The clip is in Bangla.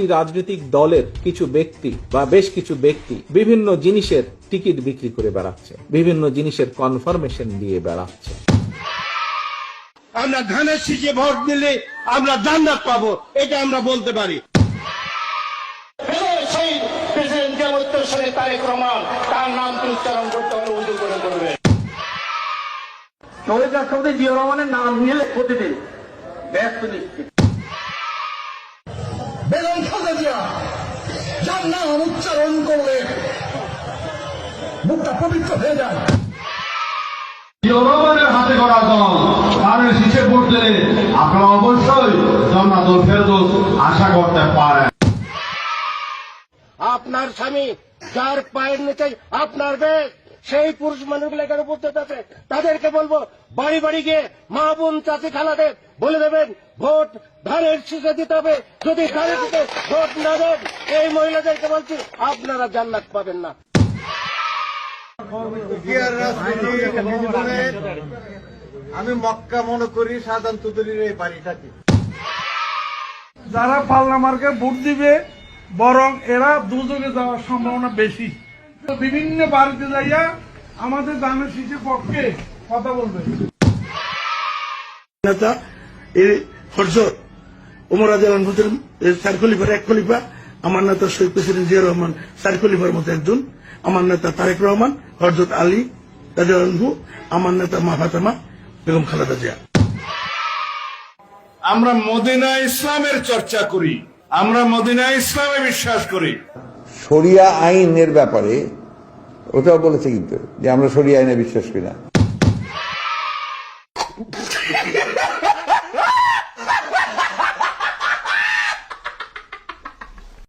একটি রাজনৈতিক দলের কিছু ব্যক্তি বা বেশ কিছু ব্যক্তি বিভিন্ন জিনিসের টিকিট বিক্রি করে বেড়াচ্ছে, বিভিন্ন জিনিসের কনফার্মেশন দিয়ে বেড়াচ্ছে। আমরা ধানের শীষে ভোট দিলে আমরা জান্নাত পাবো, এটা আমরা বলতে পারি। সেই প্রেসিডেন্ট জিয়া সালে তারেক রহমান, তার নাম উচ্চারণ করতে হলে উজু করে করবে। শহীদ রাষ্ট্রপতি জিয়া রহমানের নাম নিলে প্রতিদিন ব্যস্ত নিশ্চিত। বেগম খালেদা জিয়া যার নাম উচ্চারণ করলে মুখটা পবিত্র হয়ে যায়। জিয়া রহমানের হাতে গড়া দল ধানের শীষে ভোট দিলে আপনারা অবশ্যই জান্নাতুল ফেরদৌস আশা করতে পারেন। আপনার স্বামী যার পায়ের নিচে আপনার বেশ, সেই পুরুষ মানুষগুলো এখানে উপস্থিত আছে, তাদেরকে বলবো বাড়ি বাড়ি গিয়ে মা বোন চাচি খালাদের বলে দেবেন ভোট ধানের শীষে দিতে হবে। যদি ধানের শীষে ভোট না দেন, এই মহিলাদেরকে বলছি আপনারা জান্নাত পাবেন না। আমি মক্কা মনে করি সাধারণ তুদুরির এই বাড়িটাকে। যারা পাল্লা মার্কে ভোট দিবে বরং এরা দুযোগে যাওয়ার সম্ভাবনা বেশি। বিভিন্ন বাড়িতে যাইয়া আমাদের ধানের শীষের পক্ষে কথা বলবে। নেতা হযরত ওমর রাদিয়াল্লাহু আনহু চার খলিফার এক খলিফা, আমার নেতা শহীদ প্রেসিডেন্ট জিয়া রহমান চার খলিফার মতো একজন, আমার নেতা তারেক রহমান, হযরত আলী রাদিয়াল্লাহু আনহু, আমার নেতা মা ফাতেমা বেগম খালেদা জিয়া। আমরা মদিনা ইসলামের চর্চা করি, আমরা মদিনা ইসলামে বিশ্বাস করি। শরিয়া আইনের ব্যাপারে ওটাও বলেছে কিন্তু যে আমরা শরিয়া আইনে বিশ্বাস করি না।